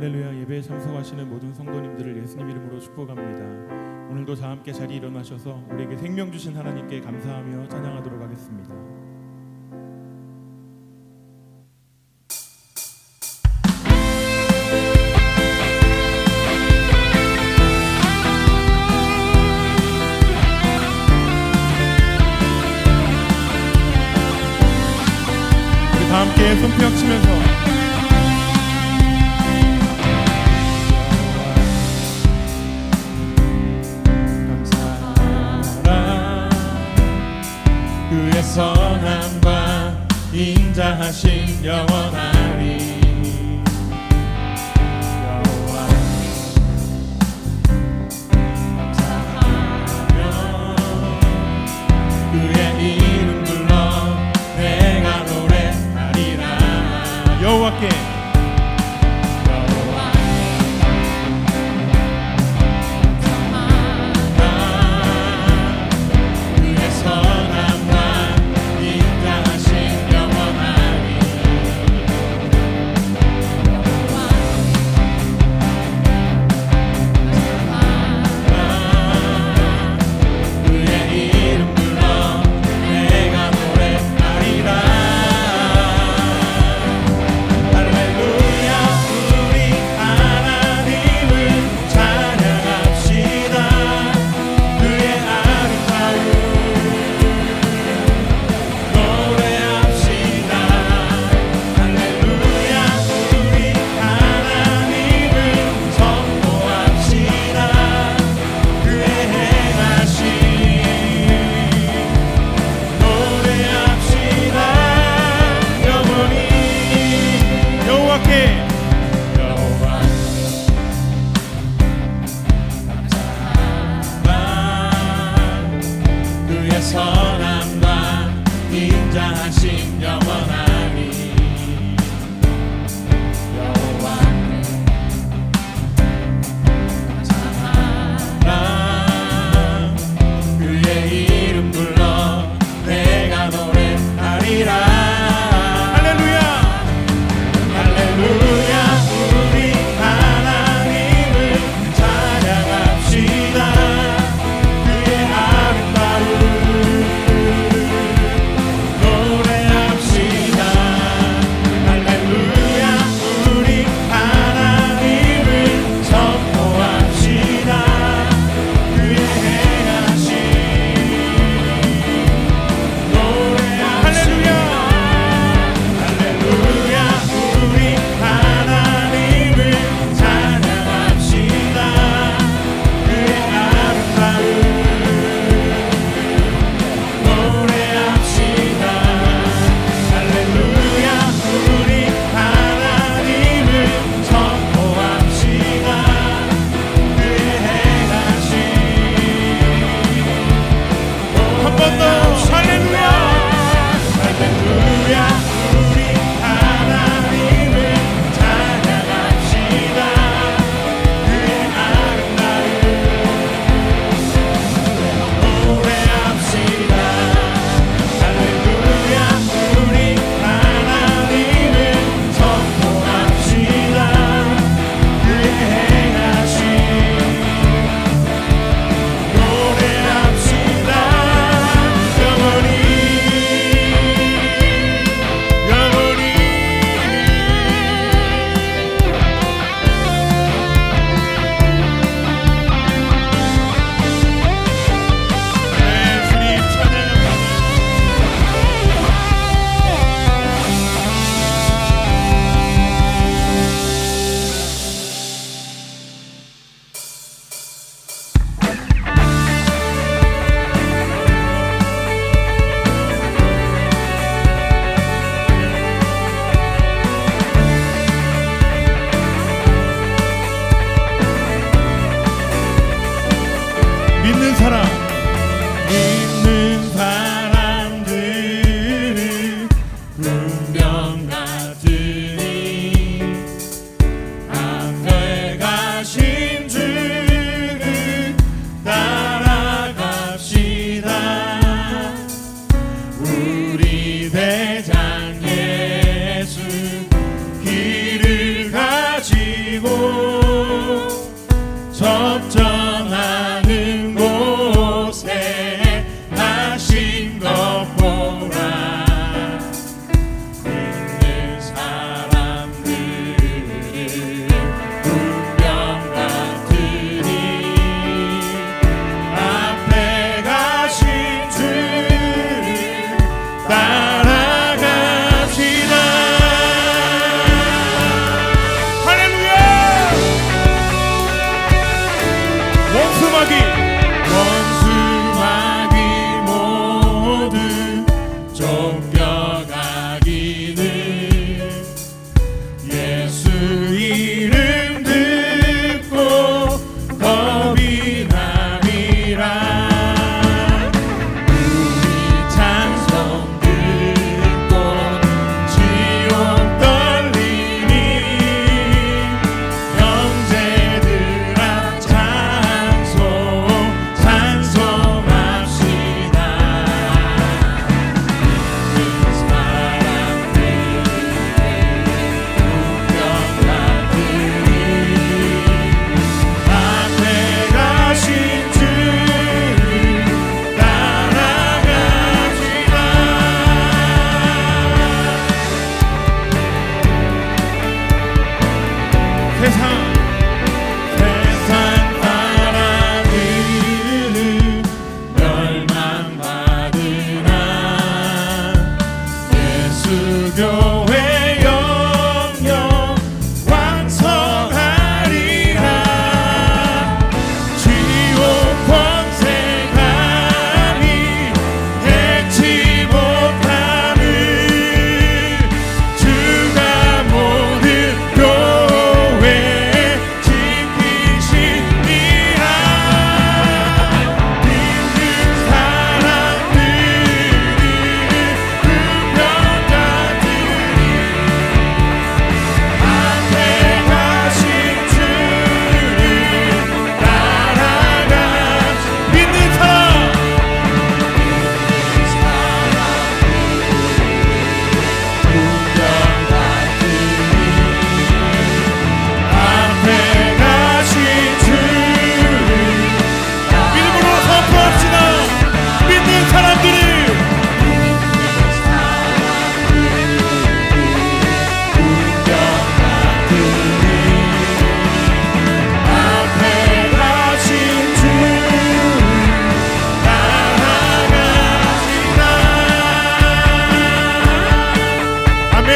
할렐루야. 예배에 참석하시는 모든 성도님들을 예수님 이름으로 축복합니다. 오늘도 다 함께 자리에 일어나셔서 우리에게 생명 주신 하나님께 감사하며 찬양하도록 하겠습니다. 우리 다 함께 손뼉 치면서 그의 선함과 인자하신 영원하리. 여호와 감사하며 그의 이름 불러 내가 노래하리라. 여호와께 할렐루야.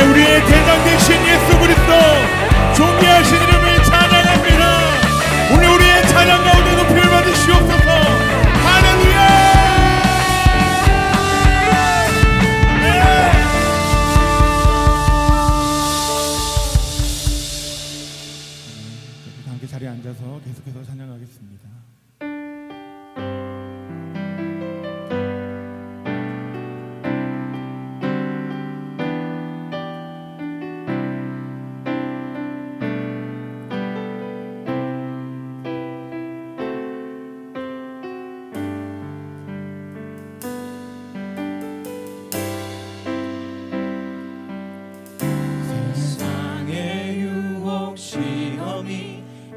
우리의 대장 되신 예수 그리스도 존귀하신 이름을 찬양합니다. 오늘 우리의 찬양 가운데 높임을 받으시옵소서. 할렐루야. 함께 자리에 앉아서 계속해서 찬양하겠습니다.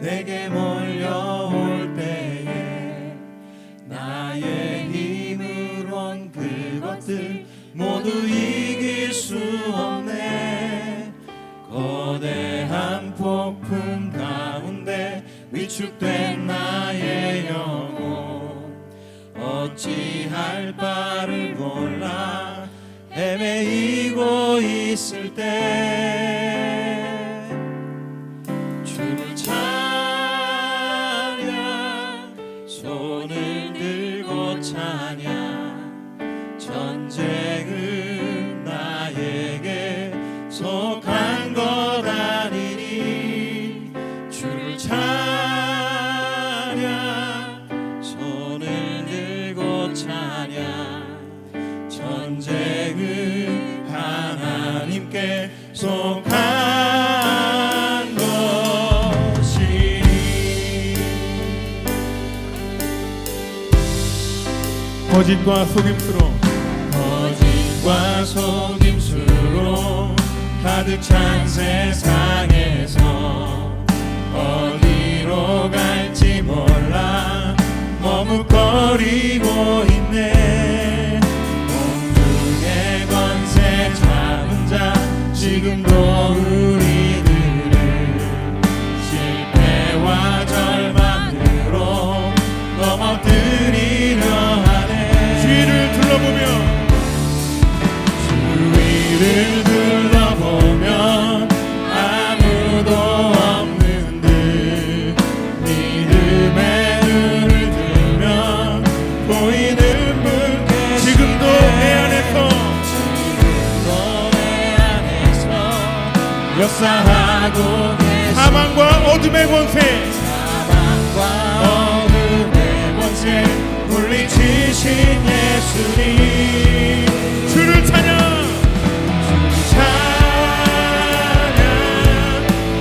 내게 몰려올 때에 나의 힘으로 온 그것들 모두 이길 수 없네. 거대한 폭풍 가운데 위축된 나의 영혼 어찌할 바를 몰라 헤매이고 있을 때 주를 손을 들고 찬양 전쟁은 나에게 속한 것 아니니 주를 찬양 손을 들고 찬양 전쟁은 하나님께 속한 것이니 거짓과 속임수로 가득 찬 세상에서 어디로 갈지 몰라 머뭇거리고 있네. 온종의 권세 잡은 자 지금도 우리들을 실패와 절망으로 넘어뜨리려 하네. 주위를 둘러보며 주위를 둘러보면 아무도 없는 듯 믿음의 눈을 들면 보이는 분께 지금도 내 안에서 역사하고 계신 사망과 어둠의 권세 물리치신 예수님 주를 찬양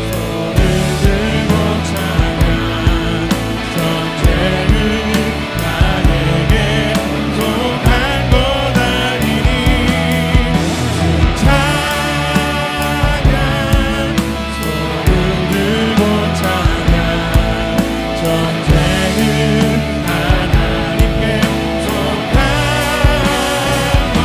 손을 들고 찬양 전쟁은 나에게 속한 것 아니니 찬양 손을 들고 찬양 전쟁은 하나님께 속한 것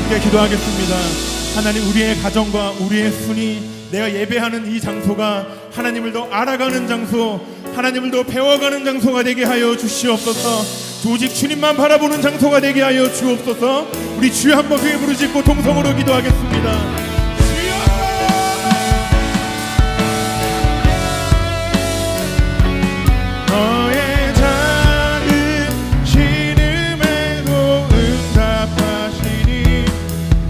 함께 기도하겠습니다. 하나님, 우리의 가정과 우리의 순이, 내가 예배하는 이 장소가 하나님을 더 알아가는 장소, 하나님을 더 배워가는 장소가 되게 하여 주시옵소서. 오직 주님만 바라보는 장소가 되게 하여 주옵소서. 우리 주여 한번 크게 부르짖고 동성으로 기도하겠습니다. 너의 작은 신음에도 응답하시니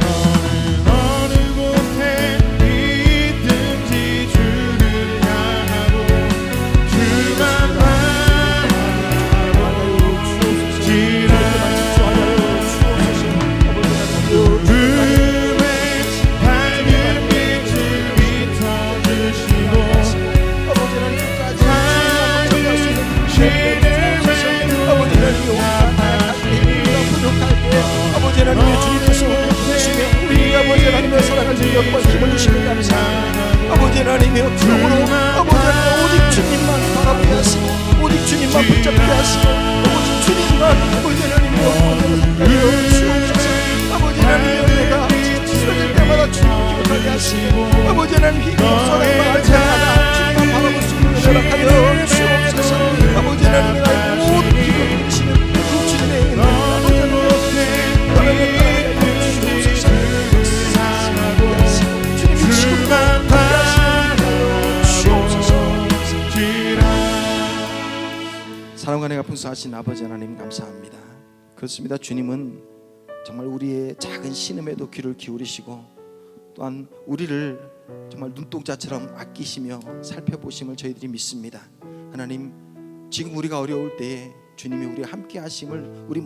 너는 어느 곳에 있든지 주를 향하고 주만 바라보지라. 꿈에 밝은 빛을 비춰주시고 아버지 하나님의 주님께서 주시며 우리 아버지 하나님의 사랑을 여기고 힘을 주시는 감사합니다. 아버지 하나님의 영으로 아버지 하나님 오직 주님만 바라보게 하시고 오직 주님만 붙잡게 하시고 오직 주님만 아버지 하나님의 영으로 하여 주옵소서. 아버지 하나님의 은혜가 쓰러질 때마다 주님을 기억하게 하시고 아버지 하나님 힘없어 사랑만 할 때마다 주님만 바라볼 수 있는 은혜를 하여 주옵소서. 아버지 하나님의 나의 모든 기도를 주시는 그 주님의 은혜 아버지 하나님 사랑과 내가 분수하신 아버지 하나님 감사합니다. 그렇습니다. 주님은 정말 우리의 작은 신음에도 귀를 기울이시고 또한 우리를 정말 눈동자처럼 아끼시며 살펴보심을 저희들이 믿습니다. 하나님, 지금 우리가 어려울 때에 주님이 우리와 함께 하심을 우리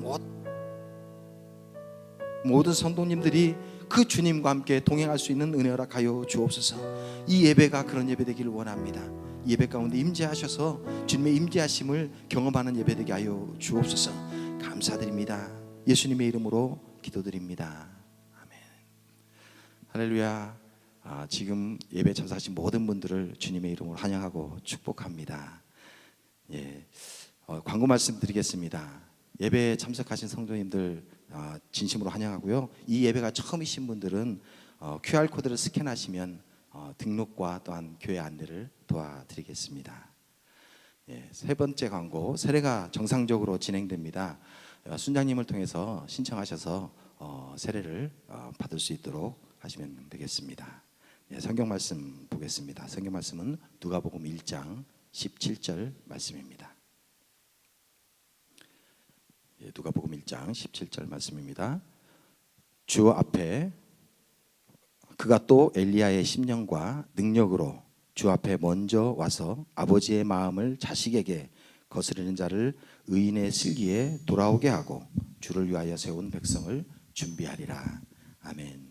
모든 성도님들이 그 주님과 함께 동행할 수 있는 은혜 허락하여 주옵소서. 이 예배가 그런 예배 되기를 원합니다. 이 예배 가운데 임재하셔서 주님의 임재하심을 경험하는 예배 되게 하여 주옵소서. 감사드립니다. 예수님의 이름으로 기도드립니다. 아멘. 할렐루야. 지금 예배 참석하신 모든 분들을 주님의 이름으로 환영하고 축복합니다. 광고 말씀드리겠습니다. 예배에 참석하신 성도님들 진심으로 환영하고요. 이 예배가 처음이신 분들은 QR코드를 스캔하시면 등록과 또한 교회 안내를 도와드리겠습니다. 세 번째 광고, 세례가 정상적으로 진행됩니다. 순장님을 통해서 신청하셔서 세례를 받을 수 있도록 하시면 되겠습니다. 성경 말씀 보겠습니다. 성경 말씀은 누가복음 1장 17절 말씀입니다. 누가복음 1장 17절 말씀입니다. 주 앞에 그가 또 엘리야의 심령과 능력으로 주 앞에 먼저 와서 아버지의 마음을 자식에게 거스르는 자를 의인의 슬기에 돌아오게 하고 주를 위하여 세운 백성을 준비하리라. 아멘.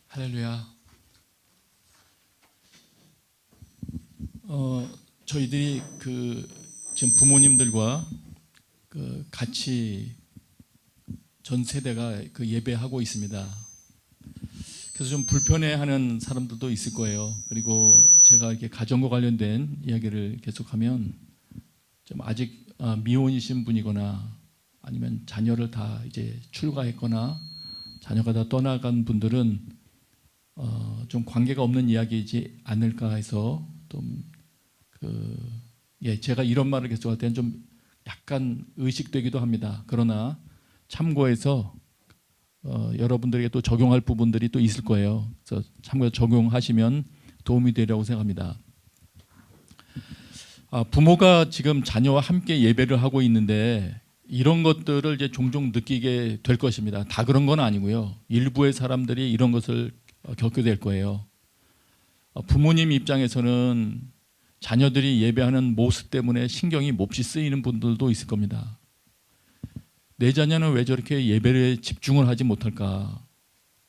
할렐루야. 저희들이 지금 부모님들과 같이 전 세대가 예배하고 있습니다. 그래서 좀 불편해하는 사람들도 있을 거예요. 그리고 제가 이렇게 가정과 관련된 이야기를 계속하면 좀 아직 미혼이신 분이거나 아니면 자녀를 다 이제 출가했거나 자녀가 다 떠나간 분들은 좀 관계가 없는 이야기이지 않을까 해서 좀 제가 이런 말을 계속할 때는 좀 약간 의식되기도 합니다. 그러나 참고해서 여러분들에게 또 적용할 부분들이 또 있을 거예요. 그래서 참고해서 적용하시면 도움이 되리라고 생각합니다. 부모가 지금 자녀와 함께 예배를 하고 있는데 이런 것들을 이제 종종 느끼게 될 것입니다. 다 그런 건 아니고요. 일부의 사람들이 이런 것을 겪게 될 거예요. 부모님 입장에서는 자녀들이 예배하는 모습 때문에 신경이 몹시 쓰이는 분들도 있을 겁니다. 내 자녀는 왜 저렇게 예배에 집중을 하지 못할까?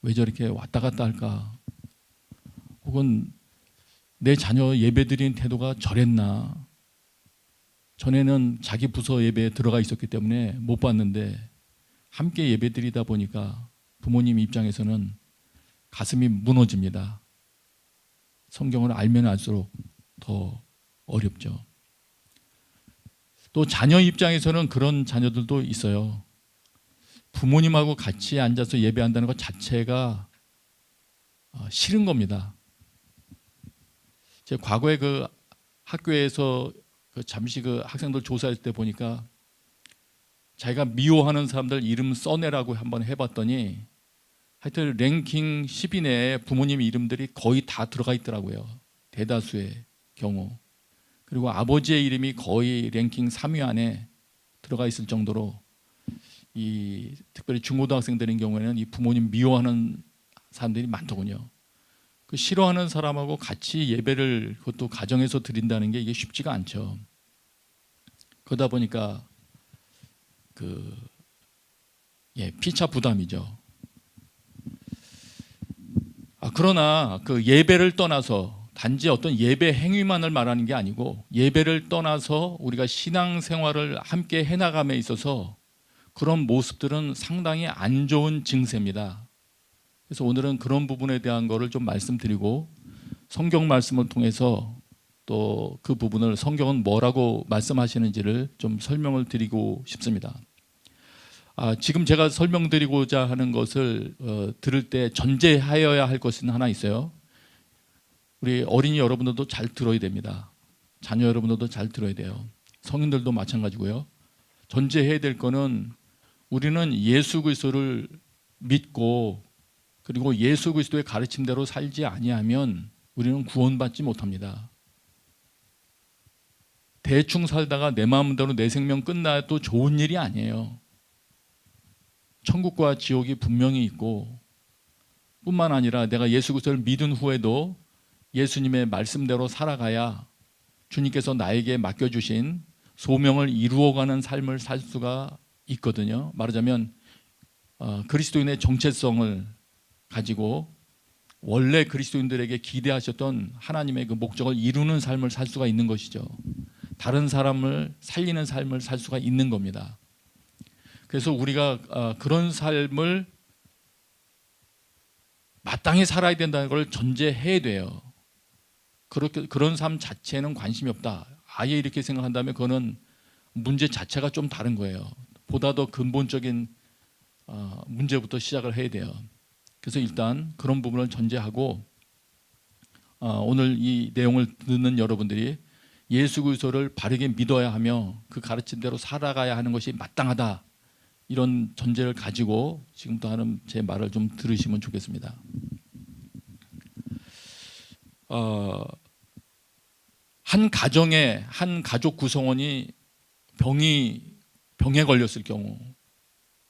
왜 저렇게 왔다 갔다 할까? 혹은 내 자녀 예배 드리는 태도가 저랬나? 전에는 자기 부서 예배에 들어가 있었기 때문에 못 봤는데 함께 예배 드리다 보니까 부모님 입장에서는 가슴이 무너집니다. 성경을 알면 알수록 더 어렵죠. 또 자녀 입장에서는 그런 자녀들도 있어요. 부모님하고 같이 앉아서 예배한다는 것 자체가 싫은 겁니다. 제가 과거에 그 학교에서 잠시 그 학생들 조사할 때 보니까 자기가 미워하는 사람들 이름 써내라고 한번 해봤더니 하여튼 랭킹 10위 내에 부모님 이름들이 거의 다 들어가 있더라고요. 대다수의 경우. 그리고 아버지의 이름이 거의 랭킹 3위 안에 들어가 있을 정도로 이 특별히 중고등학생들인 경우에는 이 부모님 미워하는 사람들이 많더군요. 그 싫어하는 사람하고 같이 예배를 그것도 가정에서 드린다는 게 이게 쉽지가 않죠. 그러다 보니까 피차 부담이죠. 그러나 그 예배를 떠나서 단지 어떤 예배 행위만을 말하는 게 아니고 예배를 떠나서 우리가 신앙생활을 함께 해나감에 있어서 그런 모습들은 상당히 안 좋은 증세입니다. 그래서 오늘은 그런 부분에 대한 거를 좀 말씀드리고 성경 말씀을 통해서 또 그 부분을 성경은 뭐라고 말씀하시는지를 좀 설명을 드리고 싶습니다. 지금 제가 설명드리고자 하는 것을 들을 때 전제하여야 할 것은 하나 있어요. 우리 어린이 여러분들도 잘 들어야 됩니다. 자녀 여러분들도 잘 들어야 돼요. 성인들도 마찬가지고요. 전제해야 될 거는 우리는 예수 그리스도를 믿고 그리고 예수 그리스도의 가르침대로 살지 아니하면 우리는 구원받지 못합니다. 대충 살다가 내 마음대로 내 생명 끝나도 좋은 일이 아니에요. 천국과 지옥이 분명히 있고 뿐만 아니라 내가 예수 그리스도를 믿은 후에도 예수님의 말씀대로 살아가야 주님께서 나에게 맡겨주신 소명을 이루어가는 삶을 살 수가 있거든요. 말하자면 그리스도인의 정체성을 가지고 원래 그리스도인들에게 기대하셨던 하나님의 그 목적을 이루는 삶을 살 수가 있는 것이죠. 다른 사람을 살리는 삶을 살 수가 있는 겁니다. 그래서 우리가 그런 삶을 마땅히 살아야 된다는 걸 전제해야 돼요. 그런 삶 자체에는 관심이 없다. 아예 이렇게 생각한다면 그거는 문제 자체가 좀 다른 거예요. 보다 더 근본적인 문제부터 시작을 해야 돼요. 그래서 일단 그런 부분을 전제하고 오늘 이 내용을 듣는 여러분들이 예수 그리스도를 바르게 믿어야 하며 그 가르침대로 살아가야 하는 것이 마땅하다. 이런 전제를 가지고 지금부터 하는 제 말을 좀 들으시면 좋겠습니다. 한 가정에 한 가족 구성원이 병에 걸렸을 경우,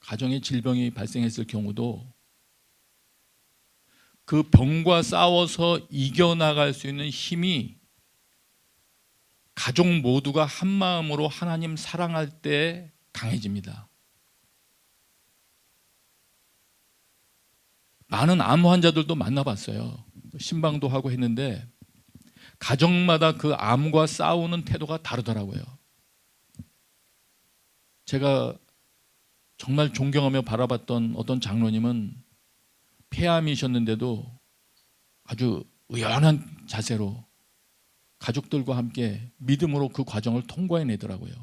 가정에 질병이 발생했을 경우도 그 병과 싸워서 이겨나갈 수 있는 힘이 가족 모두가 한 마음으로 하나님 사랑할 때 강해집니다. 많은 암 환자들도 만나봤어요. 신방도 하고 했는데 가정마다 그 암과 싸우는 태도가 다르더라고요. 제가 정말 존경하며 바라봤던 어떤 장로님은 폐암이셨는데도 아주 의연한 자세로 가족들과 함께 믿음으로 그 과정을 통과해내더라고요.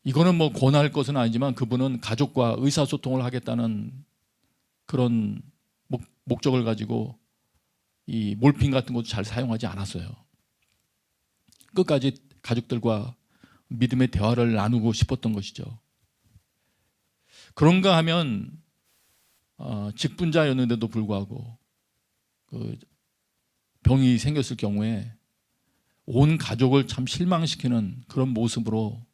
이거는 뭐 권할 것은 아니지만 그분은 가족과 의사소통을 하겠다는 그런 목적을 가지고 이 몰핀 같은 것도 잘 사용하지 않았어요. 끝까지 가족들과 믿음의 대화를 나누고 싶었던 것이죠. 그런가 하면 직분자였는데도 불구하고 그 병이 생겼을 경우에 온 가족을 참 실망시키는 그런 모습으로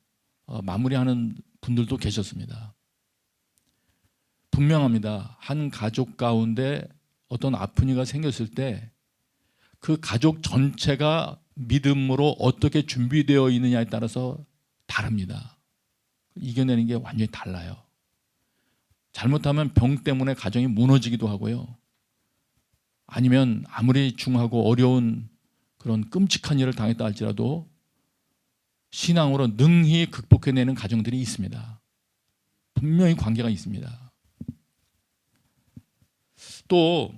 마무리하는 분들도 계셨습니다. 분명합니다. 한 가족 가운데 어떤 아픈 이가 생겼을 때 그 가족 전체가 믿음으로 어떻게 준비되어 있느냐에 따라서 다릅니다. 이겨내는 게 완전히 달라요. 잘못하면 병 때문에 가정이 무너지기도 하고요. 아니면 아무리 중하고 어려운 그런 끔찍한 일을 당했다 할지라도 신앙으로 능히 극복해내는 가정들이 있습니다. 분명히 관계가 있습니다. 또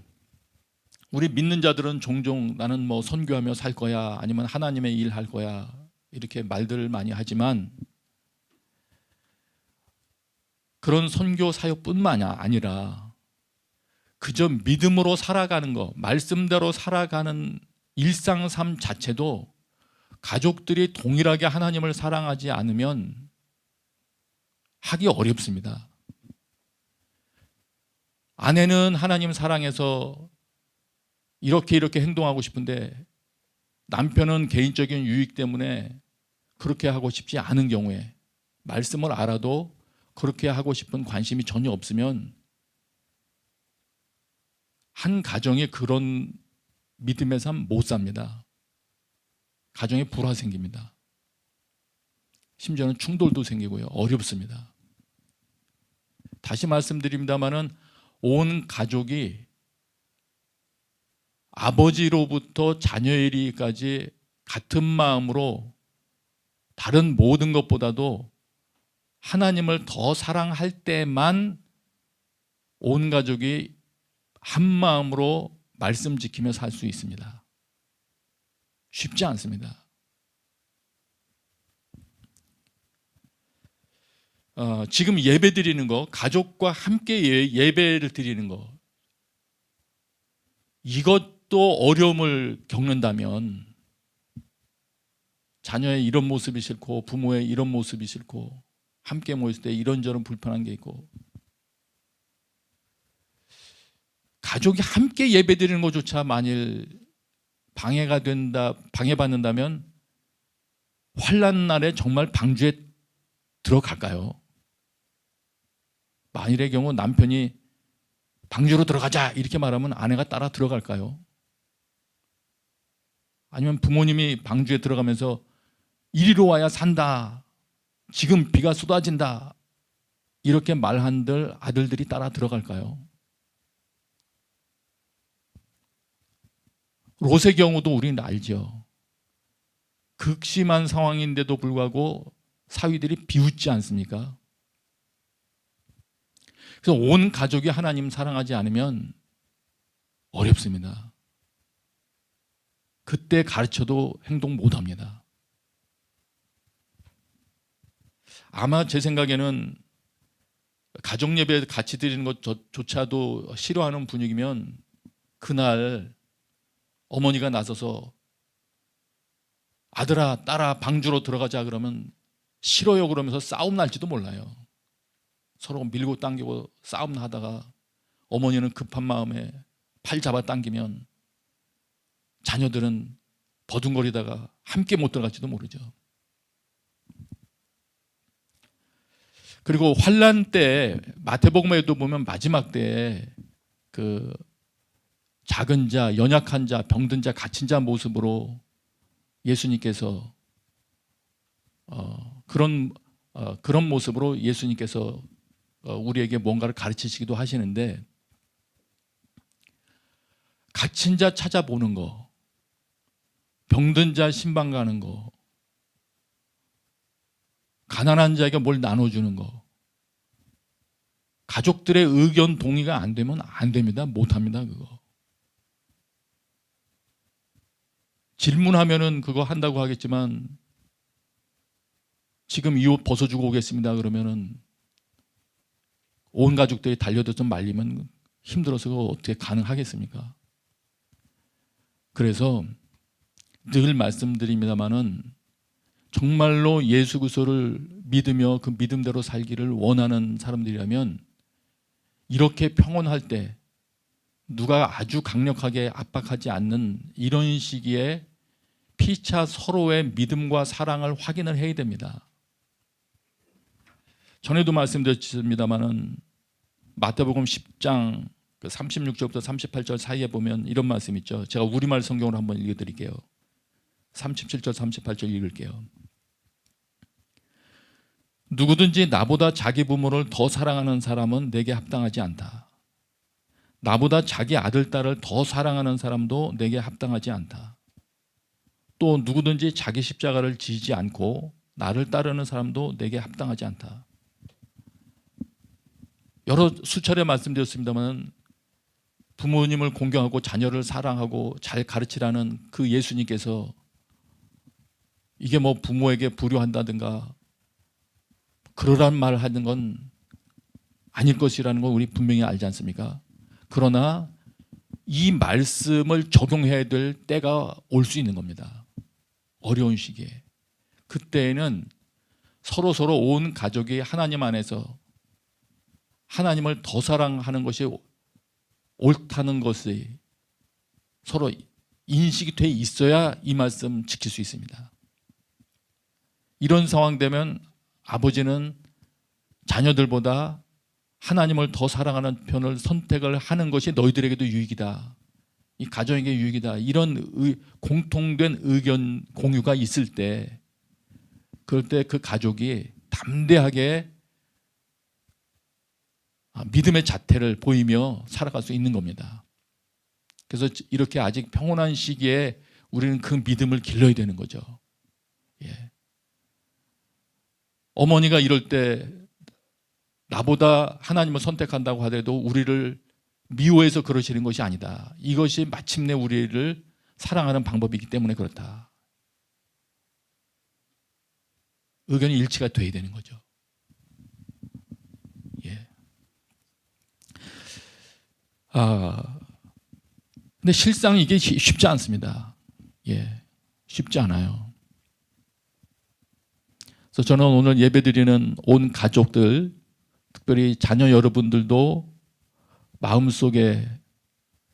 우리 믿는 자들은 종종 나는 뭐 선교하며 살 거야 아니면 하나님의 일 할 거야 이렇게 말들을 많이 하지만 그런 선교 사역뿐만 아니라 그저 믿음으로 살아가는 것, 말씀대로 살아가는 일상 삶 자체도 가족들이 동일하게 하나님을 사랑하지 않으면 하기 어렵습니다. 아내는 하나님 사랑해서 이렇게 행동하고 싶은데 남편은 개인적인 유익 때문에 그렇게 하고 싶지 않은 경우에, 말씀을 알아도 그렇게 하고 싶은 관심이 전혀 없으면 한 가정이 그런 믿음의 삶 못 삽니다. 가정에 불화 생깁니다. 심지어는 충돌도 생기고요. 어렵습니다. 다시 말씀드립니다마는 온 가족이 아버지로부터 자녀에 이르기까지 같은 마음으로 다른 모든 것보다도 하나님을 더 사랑할 때만 온 가족이 한 마음으로 말씀 지키며 살 수 있습니다. 쉽지 않습니다. 지금 예배 드리는 거, 가족과 함께 예배를 드리는 거, 이것도 어려움을 겪는다면 자녀의 이런 모습이 싫고 부모의 이런 모습이 싫고 함께 모였을 때 이런저런 불편한 게 있고, 가족이 함께 예배 드리는 것조차 만일 방해받는다면 환난 날에 정말 방주에 들어갈까요? 만일의 경우 남편이 방주로 들어가자 이렇게 말하면 아내가 따라 들어갈까요? 아니면 부모님이 방주에 들어가면서 이리로 와야 산다, 지금 비가 쏟아진다 이렇게 말한들 아들들이 따라 들어갈까요? 롯의 경우도 우리는 알죠. 극심한 상황인데도 불구하고 사위들이 비웃지 않습니까? 그래서 온 가족이 하나님 사랑하지 않으면 어렵습니다. 그때 가르쳐도 행동 못합니다. 아마 제 생각에는 가족 예배 같이 드리는 것조차도 싫어하는 분위기면 그날 어머니가 나서서 아들아 딸아 방주로 들어가자 그러면 싫어요 그러면서 싸움 날지도 몰라요. 서로 밀고 당기고 싸움 하다가 어머니는 급한 마음에 팔 잡아 당기면 자녀들은 버둥거리다가 함께 못 들어갈지도 모르죠. 그리고 환난 때 마태복음에도 보면 마지막 때에 그 작은 자, 연약한 자, 병든 자, 갇힌 자 모습으로 예수님께서 그런 모습으로 예수님께서 우리에게 뭔가를 가르치시기도 하시는데, 갇힌 자 찾아보는 거, 병든 자 신방 가는 거, 가난한 자에게 뭘 나눠주는 거, 가족들의 의견 동의가 안 되면 안 됩니다. 못합니다. 그거 질문하면은 그거 한다고 하겠지만 지금 이 옷 벗어주고 오겠습니다 그러면은 온 가족들이 달려들어서 말리면 힘들어서 그거 어떻게 가능하겠습니까? 그래서 늘 말씀드립니다마는 정말로 예수 그리스도를 믿으며 그 믿음대로 살기를 원하는 사람들이라면 이렇게 평온할 때 누가 아주 강력하게 압박하지 않는 이런 시기에 피차 서로의 믿음과 사랑을 확인을 해야 됩니다. 전에도 말씀드렸습니다마는 마태복음 10장 36절부터 38절 사이에 보면 이런 말씀 있죠. 제가 우리말 성경으로 한번 읽어드릴게요. 37절 38절 읽을게요. 누구든지 나보다 자기 부모를 더 사랑하는 사람은 내게 합당하지 않다. 나보다 자기 아들, 딸을 더 사랑하는 사람도 내게 합당하지 않다. 또 누구든지 자기 십자가를 지지 않고 나를 따르는 사람도 내게 합당하지 않다. 여러 수차례 말씀드렸습니다만 부모님을 공경하고 자녀를 사랑하고 잘 가르치라는 그 예수님께서 이게 뭐 부모에게 불효한다든가 그러란 말을 하는 건 아닐 것이라는 걸 우리 분명히 알지 않습니까? 그러나 이 말씀을 적용해야 될 때가 올 수 있는 겁니다. 어려운 시기에. 그때에는 서로 온 가족이 하나님 안에서 하나님을 더 사랑하는 것이 옳다는 것이 서로 인식이 돼 있어야 이 말씀 지킬 수 있습니다. 이런 상황 되면 아버지는 자녀들보다 하나님을 더 사랑하는 편을 선택을 하는 것이 너희들에게도 유익이다. 이 가정에게 유익이다. 이런 공통된 의견 공유가 있을 때, 그럴 때 그 가족이 담대하게 믿음의 자태를 보이며 살아갈 수 있는 겁니다. 그래서 이렇게 아직 평온한 시기에 우리는 그 믿음을 길러야 되는 거죠. 예. 어머니가 이럴 때 나보다 하나님을 선택한다고 하더라도 우리를 미워해서 그러시는 것이 아니다. 이것이 마침내 우리를 사랑하는 방법이기 때문에 그렇다. 의견이 일치가 돼야 되는 거죠. 예. 근데 실상 이게 쉽지 않습니다. 예. 쉽지 않아요. 그래서 저는 오늘 예배드리는 온 가족들, 특별히 자녀 여러분들도 마음속에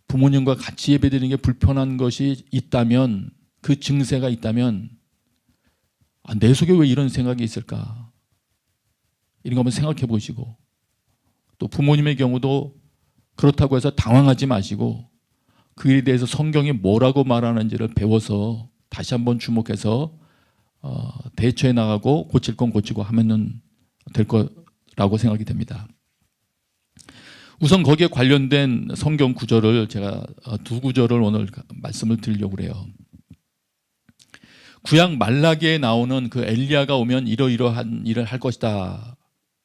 부모님과 같이 예배드리는 게 불편한 것이 있다면, 그 증세가 있다면, 내 속에 왜 이런 생각이 있을까? 이런 거 한번 생각해 보시고, 또 부모님의 경우도 그렇다고 해서 당황하지 마시고 그 일에 대해서 성경이 뭐라고 말하는지를 배워서 다시 한번 주목해서 대처해 나가고 고칠 건 고치고 하면은 될 거라고 생각이 됩니다. 우선 거기에 관련된 성경 구절을 제가 두 구절을 오늘 말씀을 드리려고 그래요. 구약 말라기에 나오는 그 엘리야가 오면 이러이러한 일을 할 것이다.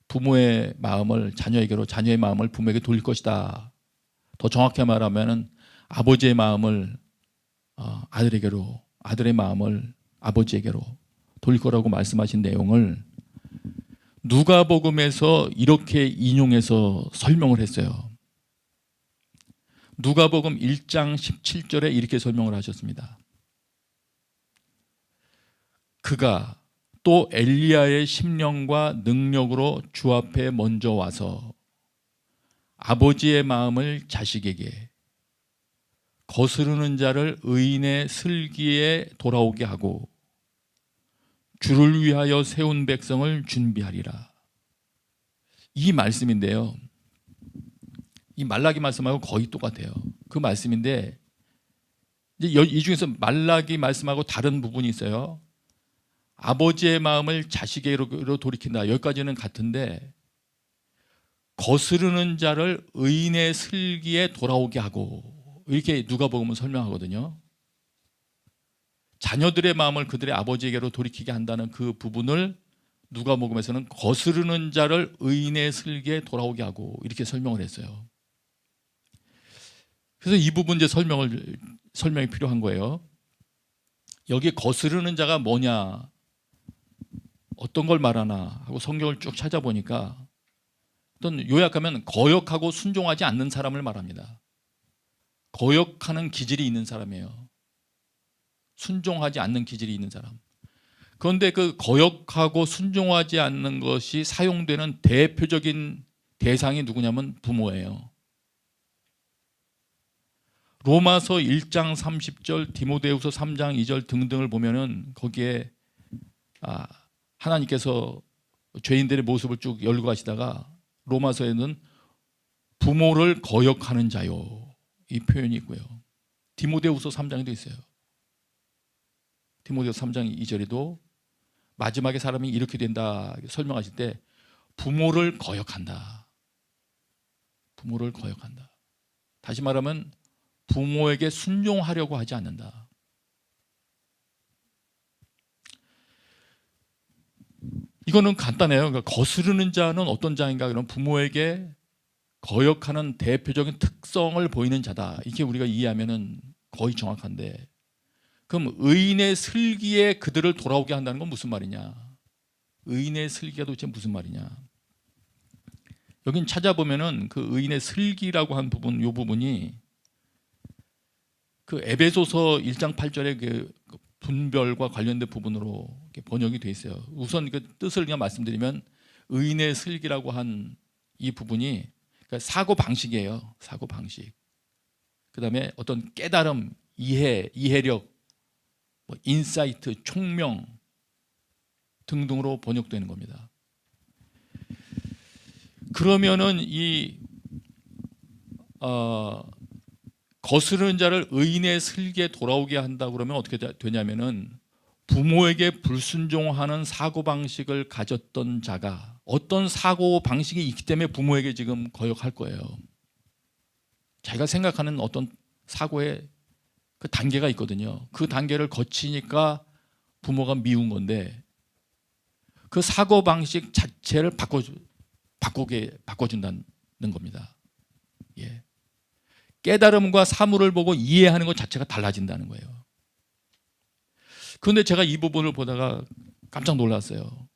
부모의 마음을 자녀에게로, 자녀의 마음을 부모에게 돌릴 것이다. 더 정확히 말하면 아버지의 마음을 아들에게로, 아들의 마음을 아버지에게로 돌릴 거라고 말씀하신 내용을 누가복음에서 이렇게 인용해서 설명을 했어요. 누가복음 1장 17절에 이렇게 설명을 하셨습니다. 그가 또 엘리야의 심령과 능력으로 주 앞에 먼저 와서 아버지의 마음을 자식에게, 거스르는 자를 의인의 슬기에 돌아오게 하고 주를 위하여 세운 백성을 준비하리라. 이 말씀인데요, 이 말라기 말씀하고 거의 똑같아요. 그 말씀인데 이제 이 중에서 말라기 말씀하고 다른 부분이 있어요. 아버지의 마음을 자식에게로 돌이킨다. 여기까지는 같은데 거스르는 자를 의인의 슬기에 돌아오게 하고, 이렇게 누가복음은 설명하거든요. 자녀들의 마음을 그들의 아버지에게로 돌이키게 한다는 그 부분을 누가복음에서는 거스르는 자를 의인의 슬기에 돌아오게 하고, 이렇게 설명을 했어요. 그래서 이 부분 이제 설명이 필요한 거예요. 여기 거스르는 자가 뭐냐, 어떤 걸 말하나 하고 성경을 쭉 찾아보니까 어떤, 요약하면 거역하고 순종하지 않는 사람을 말합니다. 거역하는 기질이 있는 사람이에요. 순종하지 않는 기질이 있는 사람. 그런데 그 거역하고 순종하지 않는 것이 사용되는 대표적인 대상이 누구냐면 부모예요. 로마서 1장 30절, 디모데후서 3장 2절 등등을 보면은 거기에 하나님께서 죄인들의 모습을 쭉 열고 가시다가 로마서에는 부모를 거역하는 자요, 이 표현이 있고요. 디모데후서 3장에도 있어요. 디모데후서 3장 2절에도 마지막에 사람이 이렇게 된다 설명하실 때 부모를 거역한다. 부모를 거역한다. 다시 말하면 부모에게 순종하려고 하지 않는다. 이거는 간단해요. 그러니까 거스르는 자는 어떤 자인가? 그럼 부모에게 거역하는 대표적인 특성을 보이는 자다. 이렇게 우리가 이해하면은 거의 정확한데, 그럼 의인의 슬기에 그들을 돌아오게 한다는 건 무슨 말이냐? 의인의 슬기가 도대체 무슨 말이냐? 여긴 찾아보면은 그 의인의 슬기라고 한 부분, 이 부분이 그 에베소서 1장 8절의 그 분별과 관련된 부분으로 이렇게 번역이 돼 있어요. 우선 그 뜻을 그냥 말씀드리면 의인의 슬기라고 한 이 부분이 그러니까 사고 방식이에요. 사고 방식. 그다음에 어떤 깨달음, 이해력, 뭐 인사이트, 총명 등등으로 번역되는 겁니다. 그러면은 이 거스르는 자를 의인의 슬기에 돌아오게 한다 그러면 어떻게 되냐면은 부모에게 불순종하는 사고방식을 가졌던 자가 어떤 사고방식이 있기 때문에 부모에게 지금 거역할 거예요. 자기가 생각하는 어떤 사고의 그 단계가 있거든요. 그 단계를 거치니까 부모가 미운 건데 그 사고방식 자체를 바꿔준다는 겁니다. 예. 깨달음과 사물을 보고 이해하는 것 자체가 달라진다는 거예요. 그런데 제가 이 부분을 보다가 깜짝 놀랐어요.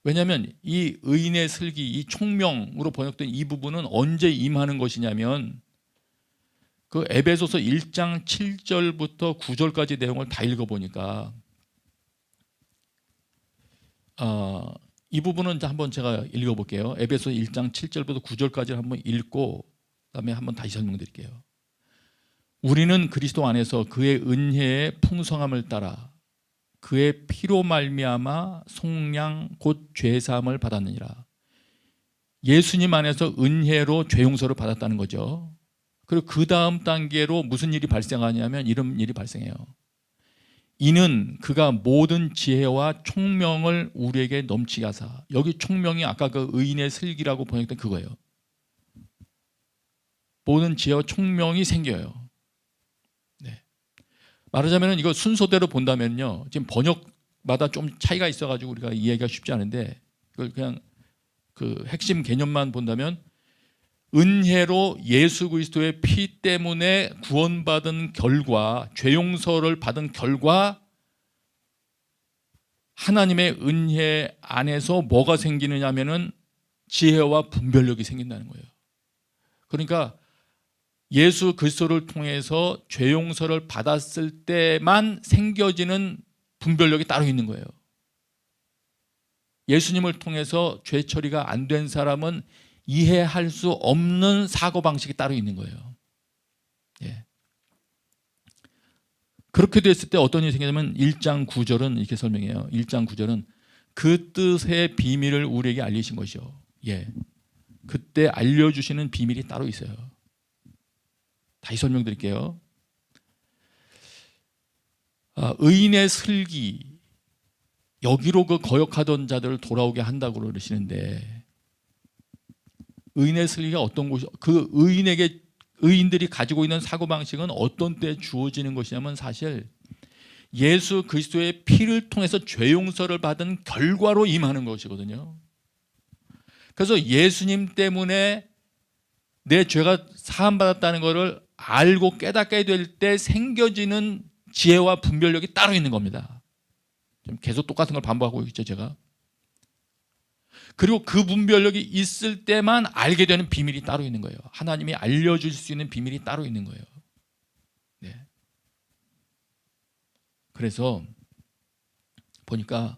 왜냐하면 이 의인의 슬기, 이 총명으로 번역된 이 부분은 언제 임하는 것이냐면 그 에베소서 1장 7절부터 9절까지 내용을 다 읽어보니까 이 부분은 한번 제가 읽어볼게요. 에베소서 1장 7절부터 9절까지 한번 읽고 그다음에 한번 다시 설명드릴게요. 우리는 그리스도 안에서 그의 은혜의 풍성함을 따라 그의 피로 말미암아 속량 곧 죄사함을 받았느니라. 예수님 안에서 은혜로 죄 용서를 받았다는 거죠. 그리고 그 다음 단계로 무슨 일이 발생하냐면 이런 일이 발생해요. 이는 그가 모든 지혜와 총명을 우리에게 넘치게 하사. 여기 총명이 아까 그 의인의 슬기라고 번역된 그거예요. 모든 지혜와 총명이 생겨요. 네. 말하자면 이거 순서대로 본다면요, 지금 번역마다 좀 차이가 있어가지고 우리가 이해하기가 쉽지 않은데 그걸 그냥 그 핵심 개념만 본다면 은혜로 예수 그리스도의 피 때문에 구원받은 결과, 죄 용서를 받은 결과 하나님의 은혜 안에서 뭐가 생기느냐 하면은 지혜와 분별력이 생긴다는 거예요. 그러니까 예수 그리스도를 통해서 죄 용서를 받았을 때만 생겨지는 분별력이 따로 있는 거예요. 예수님을 통해서 죄 처리가 안 된 사람은 이해할 수 없는 사고방식이 따로 있는 거예요. 예. 그렇게 됐을 때 어떤 일이 생기냐면 1장 9절은 이렇게 설명해요. 1장 9절은 그 뜻의 비밀을 우리에게 알리신 것이요. 예. 그때 알려주시는 비밀이 따로 있어요. 다시 설명드릴게요. 의인의 슬기, 여기로 그 거역하던 자들을 돌아오게 한다고 그러시는데 의인의 슬기가 어떤 곳이, 그 의인들이 가지고 있는 사고방식은 어떤 때 주어지는 것이냐면 사실 예수 그리스도의 피를 통해서 죄 용서를 받은 결과로 임하는 것이거든요. 그래서 예수님 때문에 내 죄가 사함받았다는 것을 알고 깨닫게 될 때 생겨지는 지혜와 분별력이 따로 있는 겁니다. 지금 계속 똑같은 걸 반복하고 있죠, 제가. 그리고 그 분별력이 있을 때만 알게 되는 비밀이 따로 있는 거예요. 하나님이 알려줄 수 있는 비밀이 따로 있는 거예요. 네. 그래서 보니까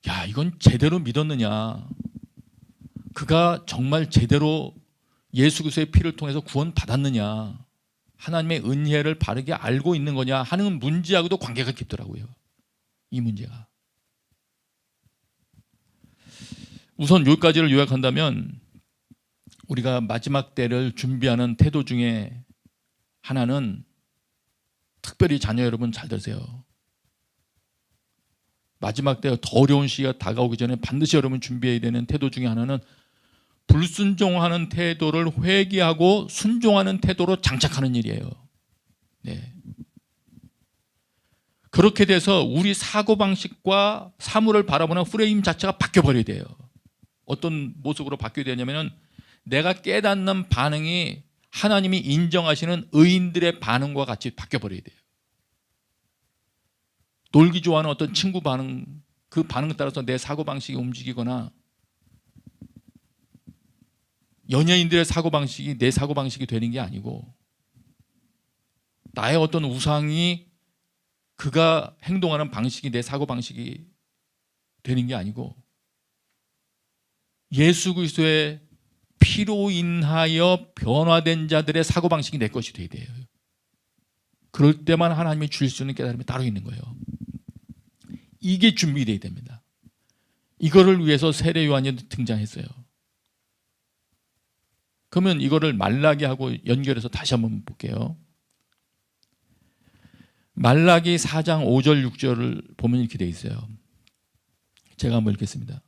야, 이건 제대로 믿었느냐, 그가 정말 제대로 예수 그리스도의 피를 통해서 구원 받았느냐, 하나님의 은혜를 바르게 알고 있는 거냐 하는 문제하고도 관계가 깊더라고요. 이 문제가. 우선 여기까지를 요약한다면 우리가 마지막 때를 준비하는 태도 중에 하나는, 특별히 자녀 여러분 잘 들으세요. 마지막 때 더 어려운 시기가 다가오기 전에 반드시 여러분 준비해야 되는 태도 중에 하나는 불순종하는 태도를 회개하고 순종하는 태도로 장착하는 일이에요. 네. 그렇게 돼서 우리 사고방식과 사물을 바라보는 프레임 자체가 바뀌어버려야 돼요. 어떤 모습으로 바뀌어야 되냐면 내가 깨닫는 반응이 하나님이 인정하시는 의인들의 반응과 같이 바뀌어버려야 돼요. 놀기 좋아하는 어떤 친구 반응, 그 반응에 따라서 내 사고방식이 움직이거나 연예인들의 사고방식이 내 사고방식이 되는 게 아니고 나의 어떤 우상이 그가 행동하는 방식이 내 사고방식이 되는 게 아니고 예수 그리스도의 피로 인하여 변화된 자들의 사고방식이 내 것이 돼야 돼요. 그럴 때만 하나님이 주실 수 있는 깨달음이 따로 있는 거예요. 이게 준비되어야 됩니다. 이거를 위해서 세례 요한이 등장했어요. 그러면 이거를 말라기하고 연결해서 다시 한번 볼게요. 말라기 4장 5절 6절을 보면 이렇게 되어 있어요. 제가 한번 읽겠습니다.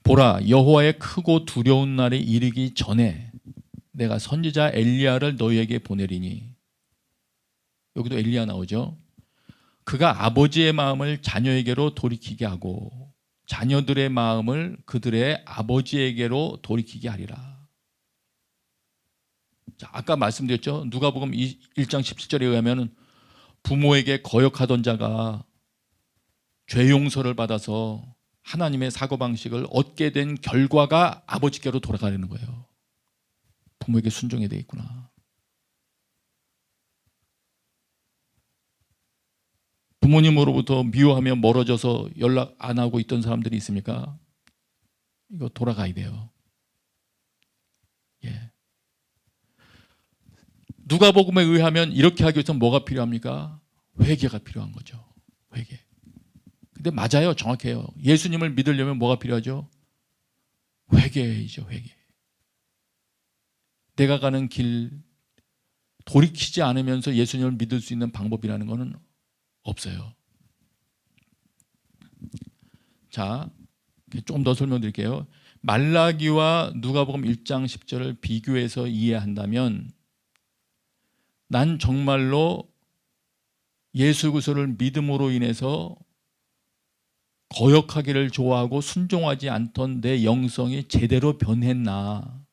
보라, 여호와의 크고 두려운 날이 이르기 전에 내가 선지자 엘리야를 너희에게 보내리니. 여기도 엘리야 나오죠. 그가 아버지의 마음을 자녀에게로 돌이키게 하고 자녀들의 마음을 그들의 아버지에게로 돌이키게 하리라. 자, 아까 말씀드렸죠. 누가복음 1장 17절에 의하면 부모에게 거역하던 자가 죄 용서를 받아서 하나님의 사고방식을 얻게 된 결과가 아버지께로 돌아가는 거예요. 부모에게 순종해야 되겠구나. 부모님으로부터 미워하며 멀어져서 연락 안 하고 있던 사람들이 있습니까? 이거 돌아가야 돼요. 예. 누가복음에 의하면 이렇게 하기 위해서 뭐가 필요합니까? 회개가 필요한 거죠. 회개. 근데 맞아요. 정확해요. 예수님을 믿으려면 뭐가 필요하죠? 회개이죠. 회개. 내가 가는 길 돌이키지 않으면서 예수님을 믿을 수 있는 방법이라는 것은 없어요. 자, 조금 더 설명드릴게요. 말라기와 누가복음 1장 10절을 비교해서 이해한다면 난 정말로 예수 그리스도를 믿음으로 인해서 거역하기를 좋아하고 순종하지 않던 내 영성이 제대로 변했나,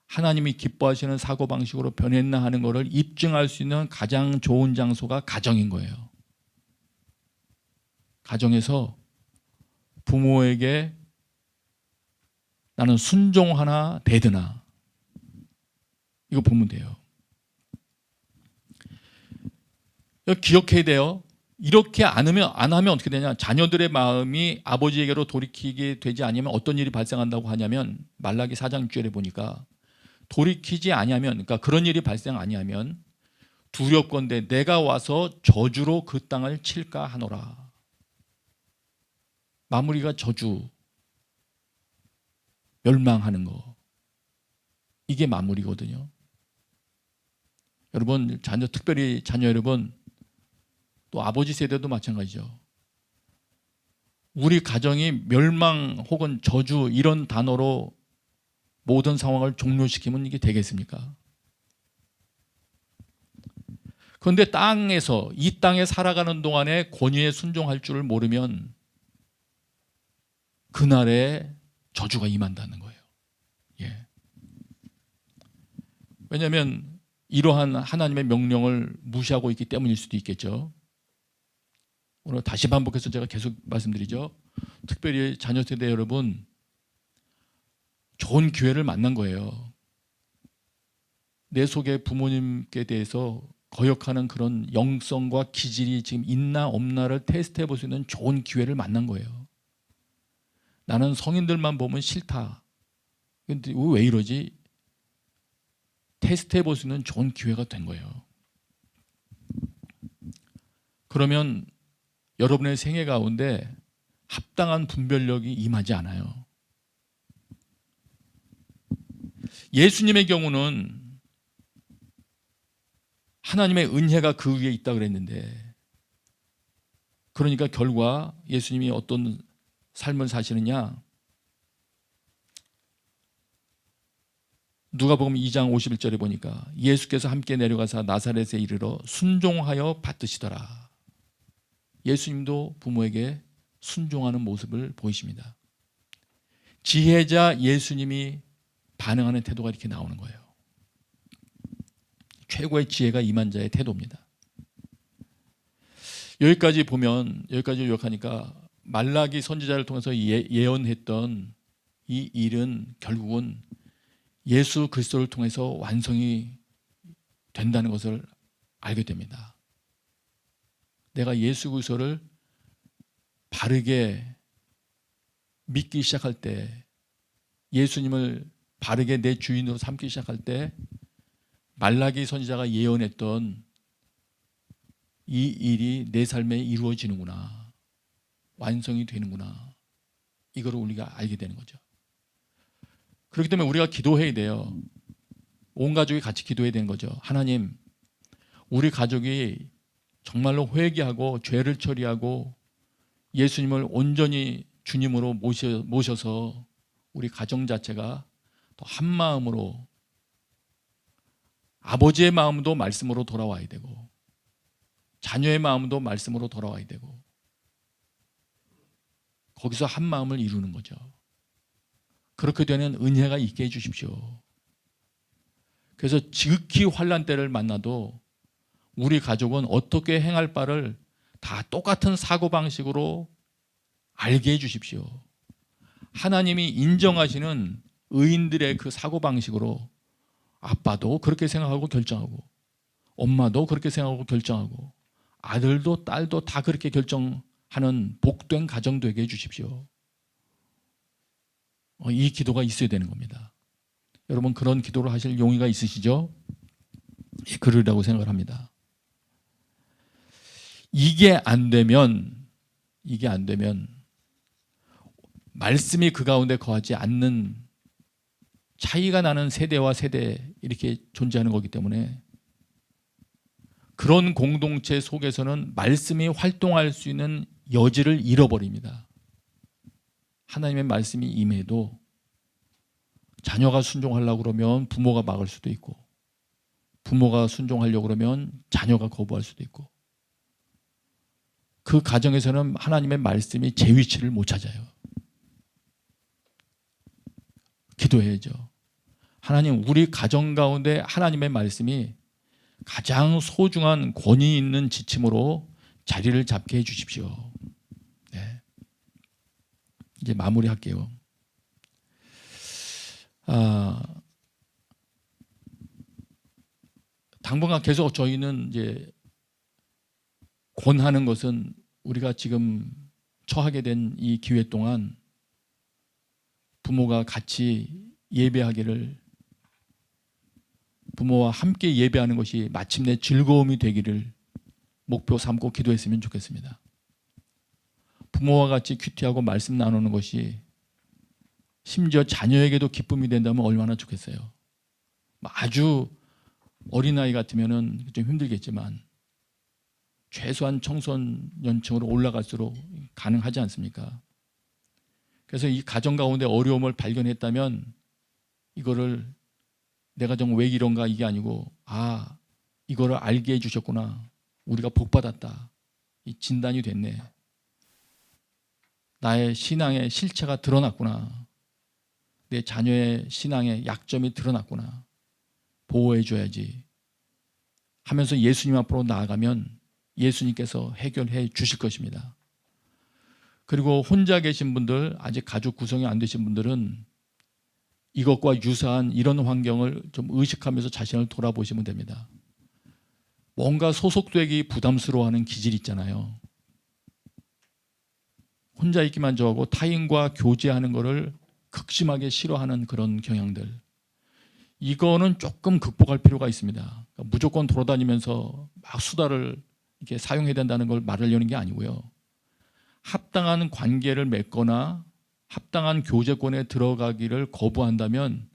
하나님이 기뻐하시는 사고방식으로 변했나 하는 것을 입증할 수 있는 가장 좋은 장소가 가정인 거예요. 가정에서 부모에게 나는 순종하나 대드나 이거 보면 돼요. 기억해야 돼요. 이렇게 안 하면 어떻게 되냐? 자녀들의 마음이 아버지에게로 돌이키게 되지 않으면 어떤 일이 발생한다고 하냐면 말라기 4장 6절에 보니까 돌이키지 아니하면, 그러니까 그런 일이 발생 아니하면 두렵건대 내가 와서 저주로 그 땅을 칠까 하노라. 마무리가 저주, 멸망하는 거, 이게 마무리거든요. 여러분, 특별히 자녀 여러분, 또 아버지 세대도 마찬가지죠. 우리 가정이 멸망 혹은 저주 이런 단어로 모든 상황을 종료시키면 이게 되겠습니까? 그런데 이 땅에 살아가는 동안에 권위에 순종할 줄을 모르면 그날에 저주가 임한다는 거예요. 예. 왜냐하면 이러한 하나님의 명령을 무시하고 있기 때문일 수도 있겠죠. 오늘 다시 반복해서 제가 계속 말씀드리죠. 특별히 자녀 세대 여러분, 좋은 기회를 만난 거예요. 내 속에 부모님께 대해서 거역하는 그런 영성과 기질이 지금 있나 없나를 테스트해 볼 수 있는 좋은 기회를 만난 거예요. 나는 성인들만 보면 싫다. 근데 왜 이러지? 테스트해 볼 수 있는 좋은 기회가 된 거예요. 그러면 여러분의 생애 가운데 합당한 분별력이 임하지 않아요. 예수님의 경우는 하나님의 은혜가 그 위에 있다 그랬는데, 그러니까 결과 예수님이 어떤 삶을 사시느냐? 누가복음 2장 51절에 보니까 예수께서 함께 내려가사 나사렛에 이르러 순종하여 받드시더라. 예수님도 부모에게 순종하는 모습을 보이십니다. 지혜자 예수님이 반응하는 태도가 이렇게 나오는 거예요. 최고의 지혜가 임한 자의 태도입니다. 여기까지 보면, 여기까지 요약하니까 말라기 선지자를 통해서 예언했던 이 일은 결국은 예수 그리스도를 통해서 완성이 된다는 것을 알게 됩니다. 내가 예수 그리스도를 바르게 믿기 시작할 때, 예수님을 바르게 내 주인으로 삼기 시작할 때 말라기 선지자가 예언했던 이 일이 내 삶에 이루어지는구나, 완성이 되는구나, 이거를 우리가 알게 되는 거죠. 그렇기 때문에 우리가 기도해야 돼요. 온 가족이 같이 기도해야 되는 거죠. 하나님, 우리 가족이 정말로 회개하고 죄를 처리하고 예수님을 온전히 주님으로 모셔서 우리 가정 자체가 또 한 마음으로, 아버지의 마음도 말씀으로 돌아와야 되고 자녀의 마음도 말씀으로 돌아와야 되고, 거기서 한 마음을 이루는 거죠. 그렇게 되는 은혜가 있게 해주십시오. 그래서 지극히 환난 때를 만나도 우리 가족은 어떻게 행할 바를 다 똑같은 사고방식으로 알게 해주십시오. 하나님이 인정하시는 의인들의 그 사고방식으로 아빠도 그렇게 생각하고 결정하고, 엄마도 그렇게 생각하고 결정하고, 아들도 딸도 다 그렇게 결정하는 복된 가정 되게 해주십시오. 이 기도가 있어야 되는 겁니다. 여러분, 그런 기도를 하실 용의가 있으시죠? 그러리라고 생각을 합니다. 이게 안 되면 말씀이 그 가운데 거하지 않는, 차이가 나는 세대와 세대 이렇게 존재하는 거기 때문에 그런 공동체 속에서는 말씀이 활동할 수 있는 여지를 잃어버립니다. 하나님의 말씀이 임해도 자녀가 순종하려고 그러면 부모가 막을 수도 있고, 부모가 순종하려고 그러면 자녀가 거부할 수도 있고, 그 가정에서는 하나님의 말씀이 제 위치를 못 찾아요. 기도해야죠. 하나님, 우리 가정 가운데 하나님의 말씀이 가장 소중한 권위 있는 지침으로 자리를 잡게 해주십시오. 네. 이제 마무리할게요. 당분간 계속 저희는 이제 권하는 것은 우리가 지금 처하게 된 이 기회 동안 부모가 같이 예배하기를, 부모와 함께 예배하는 것이 마침내 즐거움이 되기를 목표 삼고 기도했으면 좋겠습니다. 부모와 같이 큐티하고 말씀 나누는 것이 심지어 자녀에게도 기쁨이 된다면 얼마나 좋겠어요. 아주 어린아이 같으면 좀 힘들겠지만 최소한 청소년층으로 올라갈수록 가능하지 않습니까? 그래서 이 가정 가운데 어려움을 발견했다면 이거를 내가 좀 왜 이런가, 이게 아니고, 이거를 알게 해주셨구나, 우리가 복받았다, 이 진단이 됐네, 나의 신앙의 실체가 드러났구나, 내 자녀의 신앙의 약점이 드러났구나, 보호해줘야지 하면서 예수님 앞으로 나아가면 예수님께서 해결해 주실 것입니다. 그리고 혼자 계신 분들, 아직 가족 구성이 안 되신 분들은 이것과 유사한 이런 환경을 좀 의식하면서 자신을 돌아보시면 됩니다. 뭔가 소속되기 부담스러워하는 기질이 있잖아요. 혼자 있기만 좋아하고 타인과 교제하는 것을 극심하게 싫어하는 그런 경향들, 이거는 조금 극복할 필요가 있습니다. 그러니까 무조건 돌아다니면서 막 수다를 이렇게 사용해야 된다는 걸 말하려는 게 아니고요. 합당한 관계를 맺거나 합당한 교제권에 들어가기를 거부한다면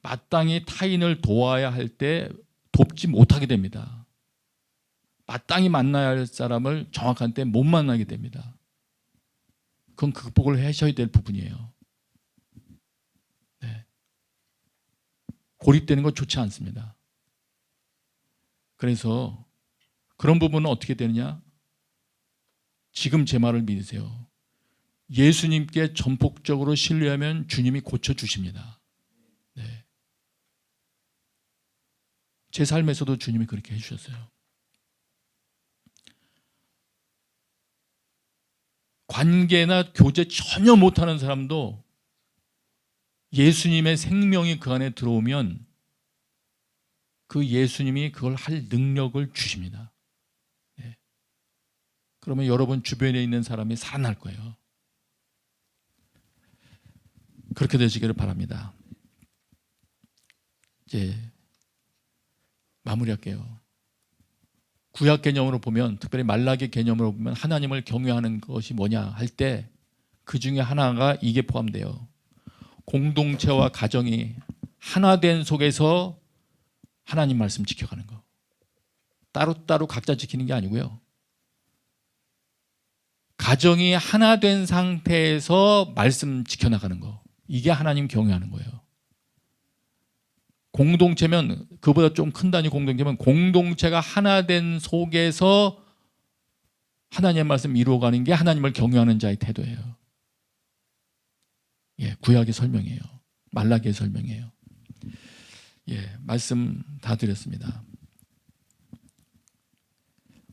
마땅히 타인을 도와야 할 때 돕지 못하게 됩니다. 마땅히 만나야 할 사람을 정확한 때 못 만나게 됩니다. 그건 극복을 하셔야 될 부분이에요. 네. 고립되는 건 좋지 않습니다. 그래서 그런 부분은 어떻게 되느냐? 지금 제 말을 믿으세요. 예수님께 전폭적으로 신뢰하면 주님이 고쳐주십니다. 네. 제 삶에서도 주님이 그렇게 해주셨어요. 관계나 교제 전혀 못하는 사람도 예수님의 생명이 그 안에 들어오면 그 예수님이 그걸 할 능력을 주십니다. 네. 그러면 여러분 주변에 있는 사람이 살아날 거예요. 그렇게 되시기를 바랍니다. 이제 마무리할게요. 구약 개념으로 보면, 특별히 말라기 개념으로 보면 하나님을 경외하는 것이 뭐냐 할 때 그 중에 하나가 이게 포함돼요. 공동체와 가정이 하나된 속에서 하나님 말씀 지켜가는 거. 따로따로 각자 지키는 게 아니고요. 가정이 하나된 상태에서 말씀 지켜나가는 거. 이게 하나님 경외하는 거예요. 공동체면, 그보다 좀 큰 단위 공동체면 공동체가 하나된 속에서 하나님의 말씀 이루어가는 게 하나님을 경외하는 자의 태도예요. 예, 구약의 설명이에요. 말라기의 설명이에요. 예, 말씀 다 드렸습니다.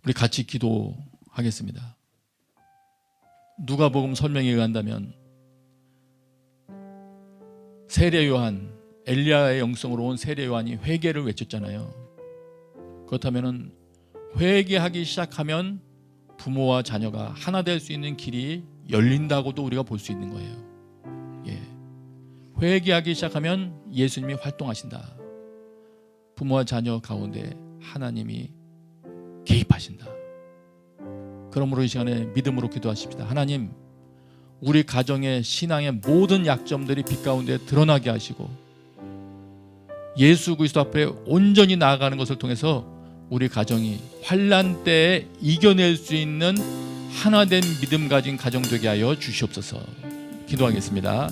우리 같이 기도하겠습니다. 누가복음 설명에 의한다면 세례 요한, 엘리야의 영성으로 온 세례 요한이 회개를 외쳤잖아요. 그렇다면 회개하기 시작하면 부모와 자녀가 하나 될 수 있는 길이 열린다고도 우리가 볼 수 있는 거예요. 예. 회개하기 시작하면 예수님이 활동하신다. 부모와 자녀 가운데 하나님이 개입하신다. 그러므로 이 시간에 믿음으로 기도하십시다. 하나님, 우리 가정의 신앙의 모든 약점들이 빛 가운데 드러나게 하시고 예수 그리스도 앞에 온전히 나아가는 것을 통해서 우리 가정이 환난 때에 이겨낼 수 있는 하나된 믿음 가진 가정 되게 하여 주시옵소서. 기도하겠습니다.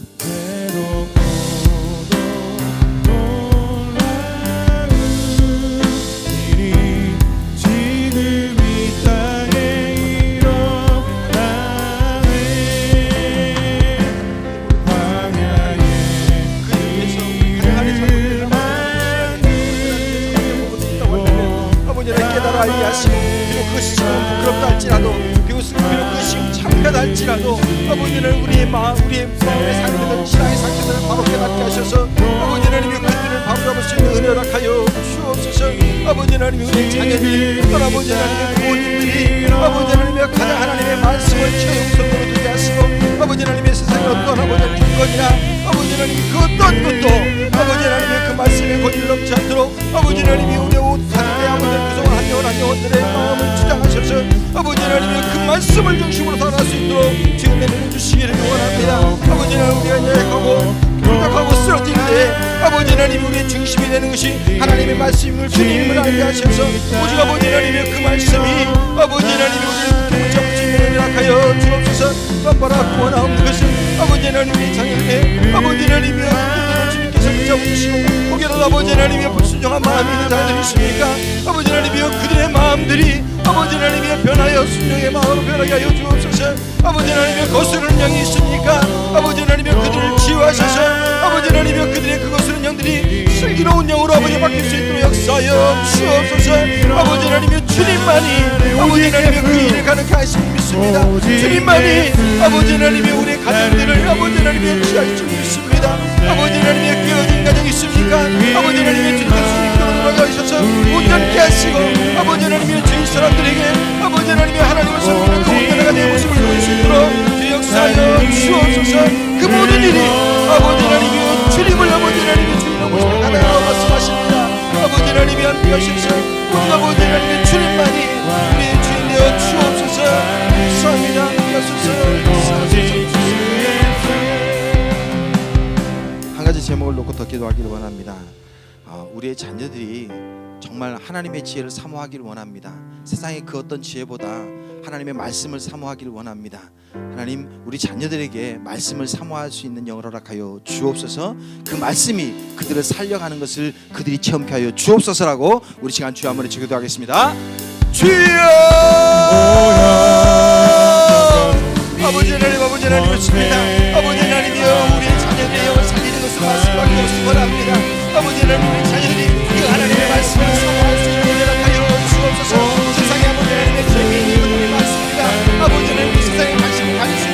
알게 하시고, 비록 그것이 부끄럽다 할지라도, 비록 그것이 창피하다 할지라도 아버지는 우리의 마음의 상태들, 신앙의 상태들을 바로 깨닫게 하셔서 아버지 하나님의 그들을 바로 잡을 수 있는 은혜를 허락하여 주옵소서. 아버지 하나님의 우리 자녀들이, 아버지 하나님의 부모님들이 아버지 하나님의 가장 하나님의 말씀을 최우선으로 두게 하시고, 아버지 하나님의 세상에 어떤 아버지의 조건이나 아버지 하나님이 그 어떤 것도 아버지 하나님의 그 말씀에 권위를 넘지 않도록 아버지 하나님이 우리의 옷 가운데 아버지 구성을 한 영혼들의 마음을 주장하셔서 아버지 하나님의 그 말씀을 중심으로 살아갈 수 있도록 지금 내는 주시기를 원합니다. 아버지 하나님, 우리가 약하고 불격하고 쓰러질 때 아버지 하나님이 우리의 중심이 되는 것이 하나님의 말씀을 주님을 알게 하셔서 오직 아버지 하나님의 그 말씀이 아버지 하나님이 우리를 붙잡을 수 있는 은혜를 하여 주옵소서. 깜빡아 구원하옵는 것은 아버지 하나님의 자녀의 아버지 하나님의 주님께서 붙잡아 주시고, 혹여라도 아버지 하나님의 불순종한 마음이 있는 자들이 있습니까? 아버지 하나님이여, 그들의 마음들이 아버지 하나님이여 변하여 순종의 마음으로 변하게 하여 주옵소서. 아버지 하나님이여, 거스르는 영이 있습니까? 아버지 하나님이여, 그들을 치유하셔서 아버지 하나님이여, 그들의 그 거스르는 영들이 슬기로운 영으로 아버지 바뀔 수 있도록 역사하여 주옵소서. 아버지 하나님이여, 주님만이 아버지 하나님이여 그 일을 가능케 하심을 믿습니다. 주님만이 아버지 하나님이여 우리의 가정들을 아버지 하나님이여 취하실 줄 믿습니다. 아버지 하나님이여, 깨어진 가정이 있습니까? 아버지 하나님이여, 주님께서 주님께로 돌아가셔서 온전케 하시고 아버지 하나님이여, 주위 사람들에게 아버지 하나님이여 하나님을 섬기는 그 온전한 가정의 모습을 보일 수 있도록 주 역사하여 주옵소서. 그 모든 일이 아버지 하나님이여 주님을 아버지 하나님이여 주님의 모습을 가능하다고 말씀하십니다. 아버지 하나님이여 함께 하셔서 오직 아버지 하나님의 주님만이 우리의 주인 되어 주옵소서. 감사합니다. 함께 하소서. 한 가지 제목을 놓고 더 기도하기를 원합니다. 우리의 자녀들이 정말 하나님의 지혜를 사모하기를 원합니다. 세상의 그 어떤 지혜보다 하나님의 말씀을 사모하기를 원합니다. 하나님, 우리 자녀들에게 말씀을 사모할 수 있는 영을 허락하여 주옵소서. 그 말씀이 그들을 살려가는 것을 그들이 체험케 하여 주옵소서라고 우리 시간 주여 한번 외쳐 기도하겠습니다. 주여! 아버지 하나님, 아버지 하나님 믿습니다. 아버지 하나님이여, 우리의 자녀들의 영을 살리는 것을 말씀하기 없을 원합니다. 아버지 하나님, 우리 자녀들이 그 하나님의 말씀을 사모할 수 있는 은혜를 하여 주옵소서. 세상에 아버지 하나님의 재미있는 것들이 많습니다. 아버지 하나님, 세상에 관심을 가질 수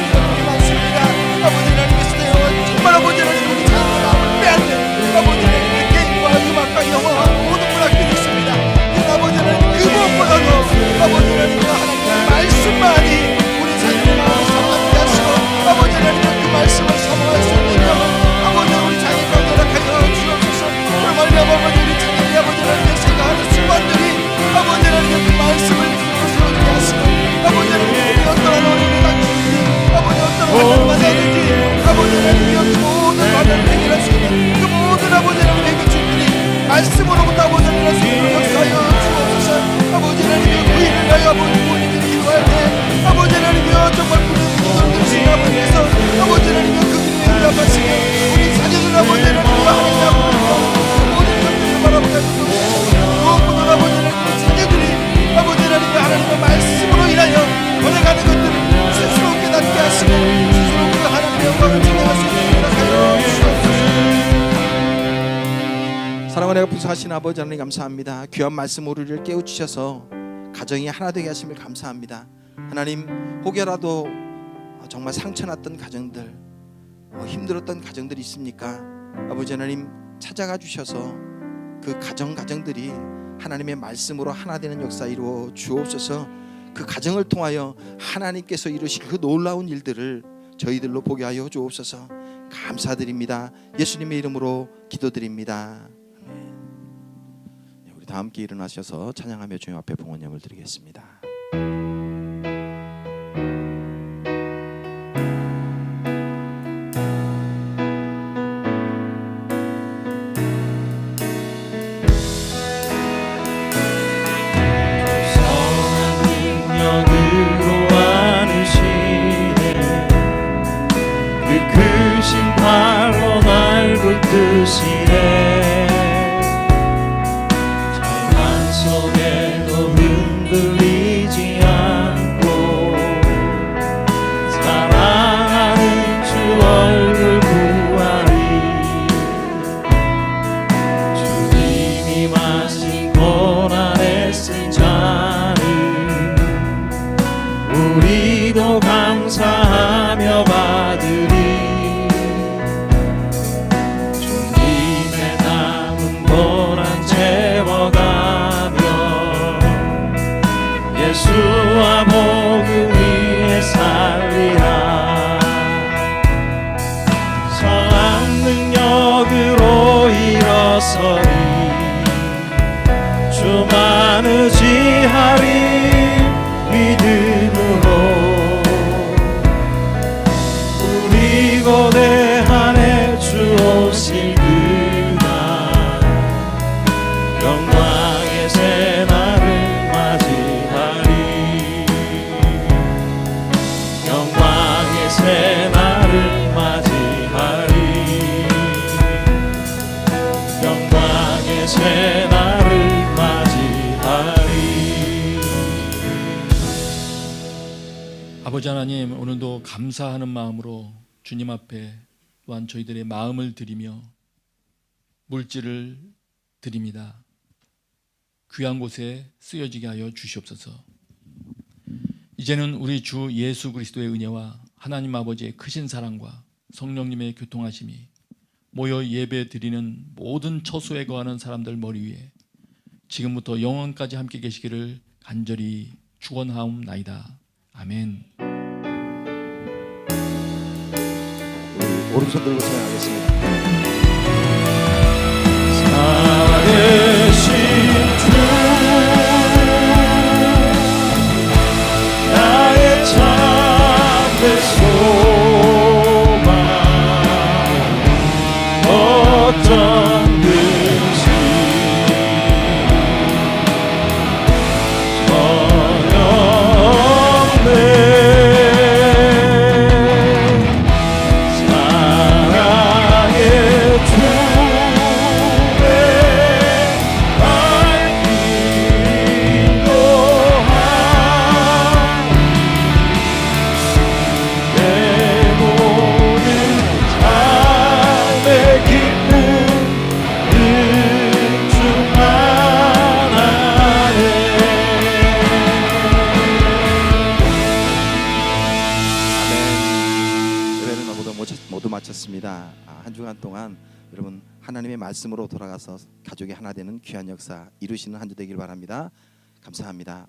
하나님 그 말씀을 세워지게 하시고 아버지 하나님 어떠한 어려움이 닥치든지 아버지 어떠한 환난을 만나든지 아버지 하나님 모든 환난을 해결할 수 있는 그 모든 아버지 하나님 해결책들이 말씀으로부터 아버지 하나님 할 수 있는 역사여 주옵소서. 아버지 하나님 부인을 위하여 아버지 본인들이 기도할 때 아버지 하나님이여 정말 그런 기도를 들으시는 아버지께서 아버지 하나님이여 그 기도에 응답하시며 우리 자녀들 아버지 하나님이여 하나님 앞으로 모든 것들을 바라보게 하시고 무엇보다 아버지 하나님 자녀들이 아버지 하나님의 하나님의 말씀으로 인하여 변해가는 것들을 스스로 깨닫게 하시고 스스로 그 하나님의 영광을 증명할 수 있는 연락하여 주시옵소서. 사랑을 내가 부수하신 아버지 하나님 감사합니다. 귀한 말씀 우리를 깨우치셔서 가정이 하나 되게 하심을 감사합니다. 하나님 혹여라도 정말 상처났던 가정들 힘들었던 가정들이 있습니까? 아버지 하나님 찾아가 주셔서 그 가정들이 하나님의 말씀으로 하나 되는 역사 이루어 주옵소서. 그 가정을 통하여 하나님께서 이루실 그 놀라운 일들을 저희들로 보게 하여 주옵소서. 감사드립니다. 예수님의 이름으로 기도드립니다. 아멘. 우리 다 함께 일어나셔서 찬양하며 주님 앞에 봉헌예물 드리겠습니다. 발로 날 붙드시네. 절망 속에도 흔들리지 않고 사랑하는 주 얼굴 구하리. 주님이 마신 고난에 쓴 잔을 우리도 감사하며 받으리. 예수와 복음 위에 살리라. 선한 능력으로 일어서리. 주만 의지하리. 믿음으로 우리 고대하네 주 오실 그날 영광의 새날을 새날을 맞이하리. 영광의 새날을 맞이하리. 아버지 하나님, 오늘도 감사하는 마음으로 주님 앞에 또한 저희들의 마음을 드리며 물질을 드립니다. 귀한 곳에 쓰여지게 하여 주시옵소서. 이제는 우리 주 예수 그리스도의 은혜와 하나님 아버지의 크신 사랑과 성령님의 교통하심이 모여 예배 드리는 모든 처소에 거하는 사람들 머리 위에 지금부터 영원까지 함께 계시기를 간절히 축원하옵나이다. 아멘. 우리 오른손 들고 찬양하겠습니다. 살아계신 주 나의 참된 소망 어떤 듯이 전혀 없네. 모두 마쳤습니다. 한 주간 동안 여러분 하나님의 말씀으로 돌아가서 가족이 하나 되는 귀한 역사 이루시는 한 주 되길 바랍니다. 감사합니다.